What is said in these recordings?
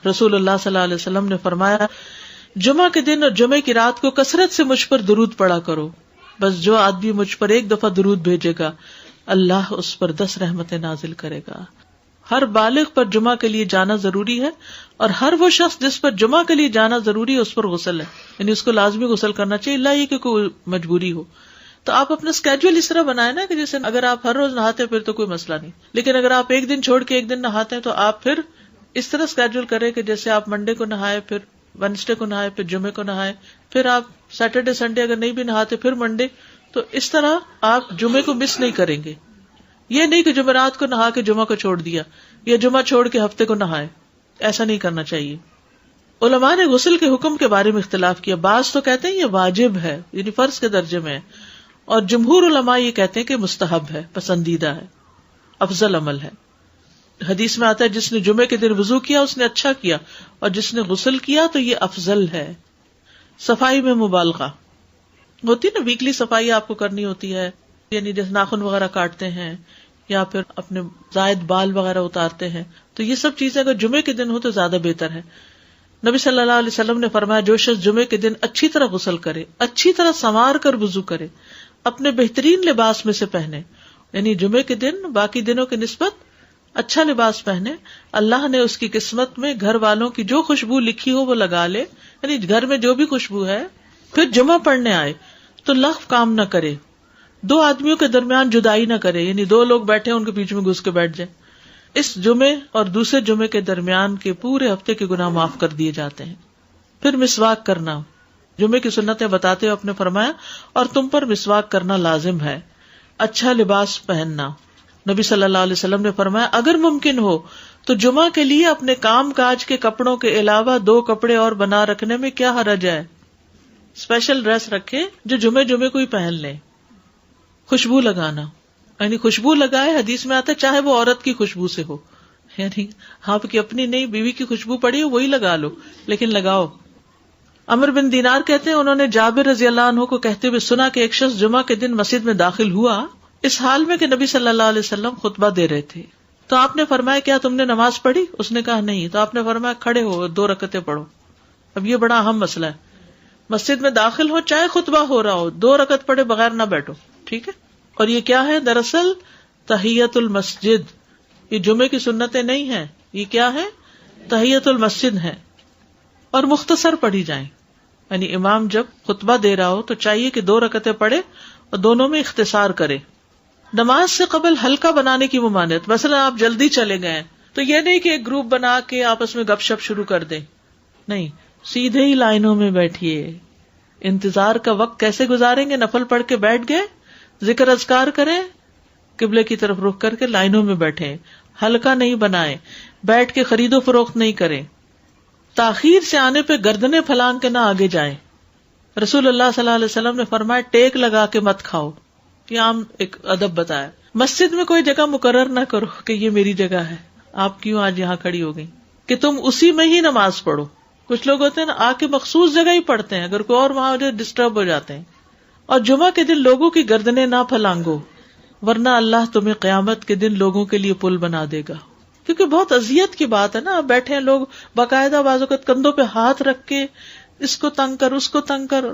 رسول اللہ صلی اللہ علیہ وسلم نے فرمایا جمعہ کے دن اور جمعے کی رات کو کثرت سے مجھ پر درود پڑا کرو، بس جو آدمی مجھ پر ایک دفعہ درود بھیجے گا اللہ اس پر 10 رحمتیں نازل کرے گا۔ ہر بالغ پر جمعہ کے لیے جانا ضروری ہے، اور ہر وہ شخص جس پر جمعہ کے لیے جانا ضروری ہے اس پر غسل ہے، یعنی اس کو لازمی غسل کرنا چاہیے، الا یہ کہ کوئی مجبوری ہو۔ تو آپ اپنا اسکیجول اس طرح بنائیں نا کہ جیسے اگر آپ ہر روز نہاتے ہیں پھر تو کوئی مسئلہ نہیں، لیکن اگر آپ ایک دن چھوڑ کے ایک دن نہاتے ہیں تو آپ پھر اس طرح اسکیجول کریں کہ جیسے آپ منڈے کو نہائے، پھر وینسڈے کو نہائے، پھر جمعے کو نہائے، پھر آپ سیٹرڈے سنڈے اگر نہیں بھی نہاتے پھر منڈے، تو اس طرح آپ جمعے کو مس نہیں کریں گے۔ یہ نہیں کہ جمعرات کو نہا کے جمعہ کو چھوڑ دیا یا جمعہ چھوڑ کے ہفتے کو نہائے، ایسا نہیں کرنا چاہیے۔ علماء نے غسل کے حکم کے بارے میں اختلاف کیا، بعض تو کہتے ہیں یہ واجب ہے، یعنی فرض کے درجے میں ہے، اور جمہور علماء یہ کہتے ہیں کہ مستحب ہے، پسندیدہ ہے، افضل عمل ہے۔ حدیث میں آتا ہے جس نے جمعے کے دن وضو کیا اس نے اچھا کیا، اور جس نے غسل کیا تو یہ افضل ہے۔ صفائی میں مبالغہ ہوتی ہے نا، ویکلی صفائی آپ کو کرنی ہوتی ہے، یعنی جیسے ناخن وغیرہ کاٹتے ہیں یا پھر اپنے زائد بال وغیرہ اتارتے ہیں، تو یہ سب چیزیں اگر جمعے کے دن ہو تو زیادہ بہتر ہے۔ نبی صلی اللہ علیہ وسلم نے فرمایا جو شخص جمعے کے دن اچھی طرح غسل کرے، اچھی طرح سنوار کر وضو کرے، اپنے بہترین لباس میں سے پہنے، یعنی جمعے کے دن باقی دنوں کی نسبت اچھا لباس پہنے، اللہ نے اس کی قسمت میں گھر والوں کی جو خوشبو لکھی ہو وہ لگا لے، یعنی گھر میں جو بھی خوشبو ہے، پھر جمعہ پڑھنے آئے تو لغو کام نہ کرے، 2 آدمیوں کے درمیان جدائی نہ کرے، یعنی 2 لوگ بیٹھے ان کے بیچ میں گھس کے بیٹھ جائے۔ اس جمعے اور دوسرے جمعے کے درمیان کے پورے ہفتے کے گناہ معاف کر دیے جاتے ہیں۔ پھر مسواک کرنا، جمعے کی سنتیں بتاتے ہوئے آپ نے فرمایا اور تم پر مسواک کرنا لازم ہے۔ اچھا لباس پہننا، نبی صلی اللہ علیہ وسلم نے فرمایا اگر ممکن ہو تو جمعہ کے لیے اپنے کام کاج کے کپڑوں کے علاوہ 2 کپڑے اور بنا رکھنے میں کیا حرج ہے، اسپیشل ڈریس رکھے جو جمعے کو ہی پہن لیں۔ خوشبو لگانا، یعنی خوشبو لگائے، حدیث میں آتا ہے چاہے وہ عورت کی خوشبو سے ہو، یعنی آپ کی اپنی نہیں، بیوی کی خوشبو پڑی ہو وہی لگا لو، لیکن لگاؤ۔ عمر بن دینار کہتے ہیں انہوں نے جابر رضی اللہ عنہ کو کہتے ہوئے سنا کہ ایک شخص جمعہ کے دن مسجد میں داخل ہوا اس حال میں کہ نبی صلی اللہ علیہ وسلم خطبہ دے رہے تھے، تو آپ نے فرمایا کیا تم نے نماز پڑھی؟ اس نے کہا نہیں، تو آپ نے فرمایا کھڑے ہو 2 رکعتیں پڑھو۔ اب یہ بڑا اہم مسئلہ ہے، مسجد میں داخل ہو چاہے خطبہ ہو رہا ہو 2 رکعت پڑھے بغیر نہ بیٹھو، ٹھیک ہے؟ اور یہ کیا ہے؟ دراصل تحیت المسجد، یہ جمعے کی سنتیں نہیں ہیں، یہ کیا ہے؟ تحیت المسجد ہے، اور مختصر پڑھی جائیں، یعنی امام جب خطبہ دے رہا ہو تو چاہیے کہ 2 رکعتیں پڑھے اور دونوں میں اختصار کرے۔ نماز سے قبل ہلکا بنانے کی ممانعت، مثلا آپ جلدی چلے گئے تو یہ نہیں کہ ایک گروپ بنا کے آپس میں گپ شپ شروع کر دیں، نہیں، سیدھے ہی لائنوں میں بیٹھیے۔ انتظار کا وقت کیسے گزاریں گے؟ نفل پڑھ کے بیٹھ گئے، ذکر اذکار کریں، قبلے کی طرف رخ کر کے لائنوں میں بیٹھیں، ہلکا نہیں بنائیں، بیٹھ کے خرید و فروخت نہیں کریں، تاخیر سے آنے پہ گردنیں پھلانگ کے نہ آگے جائیں۔ رسول اللہ صلی اللہ علیہ وسلم نے فرمایا ٹیک لگا کے مت کھاؤ، یہ عام ایک ادب بتایا۔ مسجد میں کوئی جگہ مقرر نہ کرو کہ یہ میری جگہ ہے، آپ کیوں آج یہاں کھڑی ہو گئی، کہ تم اسی میں ہی نماز پڑھو۔ کچھ لوگ ہوتے ہیں نا آ کے مخصوص جگہ ہی پڑھتے ہیں، اگر کوئی اور وہاں ہو جائے ڈسٹرب ہو جاتے ہیں۔ اور جمعہ کے دن لوگوں کی گردنیں نہ پھلانگو، ورنہ اللہ تمہیں قیامت کے دن لوگوں کے لیے پل بنا دے گا، کیونکہ بہت اذیت کی بات ہے نا، آپ بیٹھے ہیں لوگ باقاعدہ بعض اوقات کندھوں پہ ہاتھ رکھ کے اس کو تنگ کر اس کو تنگ کر،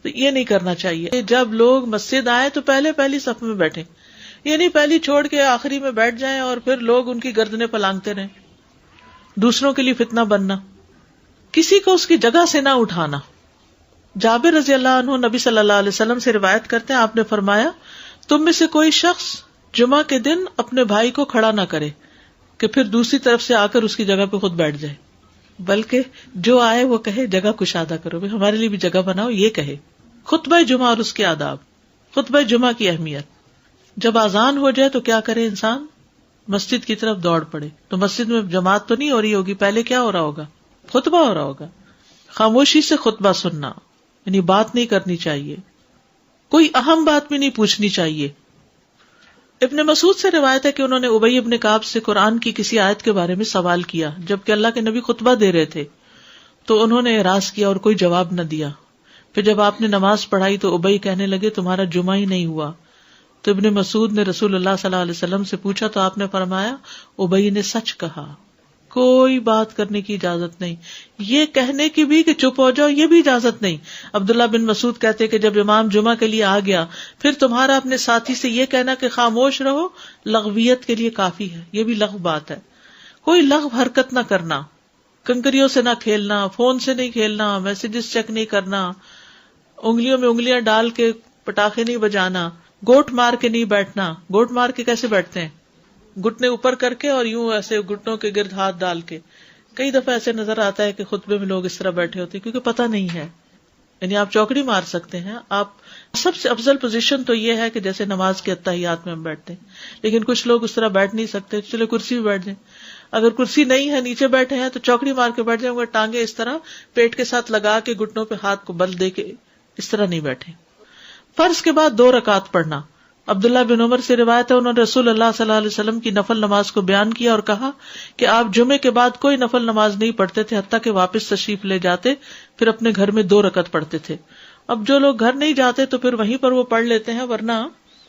تو یہ نہیں کرنا چاہیے۔ جب لوگ مسجد آئے تو پہلی صف میں بیٹھیں، یہ نہیں پہلی چھوڑ کے آخری میں بیٹھ جائیں اور پھر لوگ ان کی گردنیں پلانگتے رہیں، دوسروں کے لیے فتنہ بننا۔ کسی کو اس کی جگہ سے نہ اٹھانا۔ جابر رضی اللہ عنہ نبی صلی اللہ علیہ وسلم سے روایت کرتے ہیں، آپ نے فرمایا تم میں سے کوئی شخص جمعہ کے دن اپنے بھائی کو کھڑا نہ کرے کہ پھر دوسری طرف سے آ کر اس کی جگہ پہ خود بیٹھ جائے، بلکہ جو آئے وہ کہے جگہ کشادہ کرو، ہمارے لیے بھی جگہ بناؤ، یہ کہے۔ خطبہ جمعہ اور اس کے آداب، خطبہ جمعہ کی اہمیت۔ جب اذان ہو جائے تو کیا کرے انسان؟ مسجد کی طرف دوڑ پڑے۔ تو مسجد میں جماعت تو نہیں ہو رہی ہوگی، پہلے کیا ہو رہا ہوگا؟ خطبہ ہو رہا ہوگا۔ خاموشی سے خطبہ سننا، یعنی بات نہیں کرنی چاہیے، کوئی اہم بات بھی نہیں پوچھنی چاہیے۔ ابن مسعود سے روایت ہے کہ انہوں نے ابی ابن کعب سے قرآن کی کسی آیت کے بارے میں سوال کیا جبکہ اللہ کے نبی خطبہ دے رہے تھے، تو انہوں نے اعراض کیا اور کوئی جواب نہ دیا۔ پھر جب آپ نے نماز پڑھائی تو ابی کہنے لگے تمہارا جمعہ ہی نہیں ہوا۔ تو ابن مسعود نے رسول اللہ صلی اللہ علیہ وسلم سے پوچھا تو آپ نے فرمایا ابی نے سچ کہا، کوئی بات کرنے کی اجازت نہیں. یہ کہنے کی بھی کہ چپ ہو جاؤ یہ بھی اجازت نہیں. عبداللہ بن مسعود کہتے کہ جب امام جمعہ کے لیے آ گیا پھر تمہارا اپنے ساتھی سے یہ کہنا کہ خاموش رہو لغویت کے لیے کافی ہے. یہ بھی لغو بات ہے. کوئی لغو حرکت نہ کرنا، کنکریوں سے نہ کھیلنا، فون سے نہیں کھیلنا، میسجز چیک نہیں کرنا، انگلیوں میں انگلیاں ڈال کے پٹاخے نہیں بجانا، گوٹ مار کے نہیں بیٹھنا. گوٹ مار کے کیسے بیٹھتے ہیں؟ گھٹنے اوپر کر کے اور یوں ایسے گھٹنوں کے گرد ہاتھ ڈال کے. کئی دفعہ ایسے نظر آتا ہے کہ خطبے میں لوگ اس طرح بیٹھے ہوتے ہیں کیونکہ پتہ نہیں ہے. یعنی آپ چوکڑی مار سکتے ہیں. آپ سب سے افضل پوزیشن تو یہ ہے کہ جیسے نماز کے اتحیات میں ہم بیٹھتے ہیں، لیکن کچھ لوگ اس طرح بیٹھ نہیں سکتے، چلے کرسی بھی بیٹھ جائیں. اگر کرسی نہیں ہے نیچے بیٹھے ہیں تو چوکڑی مار کے بیٹھ جائیں، مگر ٹانگیں اس طرح پیٹ کے ساتھ لگا کے گھٹنوں پہ ہاتھ کو بل دے کے اس طرح نہیں بیٹھے. فرض کے بعد 2 رکعت پڑھنا. عبداللہ بن عمر سے روایت ہے انہوں نے رسول اللہ صلی اللہ علیہ وسلم کی نفل نماز کو بیان کیا اور کہا کہ آپ جمعے کے بعد کوئی نفل نماز نہیں پڑھتے تھے حتیٰ کہ واپس تشریف لے جاتے، پھر اپنے گھر میں 2 رکعت پڑھتے تھے. اب جو لوگ گھر نہیں جاتے تو پھر وہیں پر وہ پڑھ لیتے ہیں، ورنہ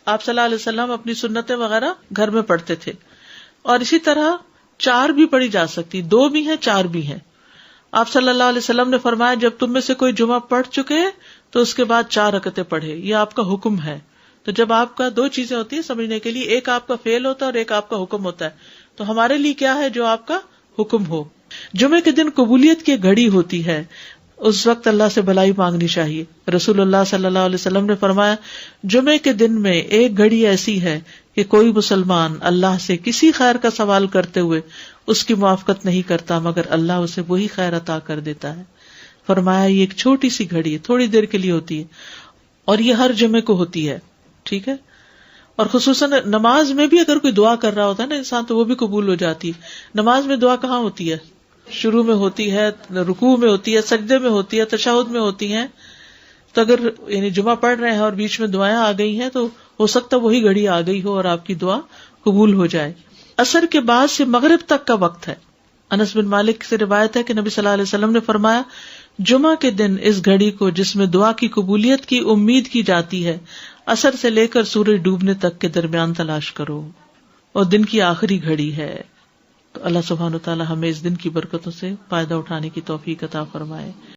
آپ صلی اللہ علیہ وسلم اپنی سنتیں وغیرہ گھر میں پڑھتے تھے. اور اسی طرح 4 بھی پڑھی جا سکتی، 2 بھی ہیں 4 بھی ہیں. آپ صلی اللہ علیہ وسلم نے فرمایا جب تم میں سے کوئی جمعہ پڑھ چکے تو اس کے بعد 4 رکعتیں پڑھے. یہ آپ کا حکم ہے. تو جب آپ کا 2 چیزیں ہوتی ہیں سمجھنے کے لیے، ایک آپ کا فعل ہوتا ہے اور ایک آپ کا حکم ہوتا ہے. تو ہمارے لیے کیا ہے؟ جو آپ کا حکم ہو. جمعے کے دن قبولیت کی گھڑی ہوتی ہے، اس وقت اللہ سے بھلائی مانگنی چاہیے. رسول اللہ صلی اللہ علیہ وسلم نے فرمایا جمعے کے دن میں ایک گھڑی ایسی ہے کہ کوئی مسلمان اللہ سے کسی خیر کا سوال کرتے ہوئے اس کی موافقت نہیں کرتا مگر اللہ اسے وہی خیر عطا کر دیتا ہے. فرمایا یہ ایک چھوٹی سی گھڑی ہے، تھوڑی دیر کے لیے ہوتی ہے اور یہ ہر جمعے کو ہوتی ہے. ٹھیک ہے. اور خصوصاً نماز میں بھی اگر کوئی دعا کر رہا ہوتا ہے نا انسان تو وہ بھی قبول ہو جاتی ہے. نماز میں دعا کہاں ہوتی ہے؟ شروع میں ہوتی ہے، رکوع میں ہوتی ہے، سجدے میں ہوتی ہے، تشہد میں ہوتی ہیں. تو اگر یعنی جمعہ پڑھ رہے ہیں اور بیچ میں دعائیں آ گئی ہیں تو ہو سکتا وہی گھڑی آ گئی ہو اور آپ کی دعا قبول ہو جائے. عصر کے بعد سے مغرب تک کا وقت ہے. انس بن مالک سے روایت ہے کہ نبی صلی اللہ علیہ وسلم نے فرمایا جمعہ کے دن اس گھڑی کو جس میں دعا کی قبولیت کی امید کی جاتی ہے عصر سے لے کر سورج ڈوبنے تک کے درمیان تلاش کرو، اور دن کی آخری گھڑی ہے. تو اللہ سبحانہ و تعالی ہمیں اس دن کی برکتوں سے فائدہ اٹھانے کی توفیق عطا فرمائے.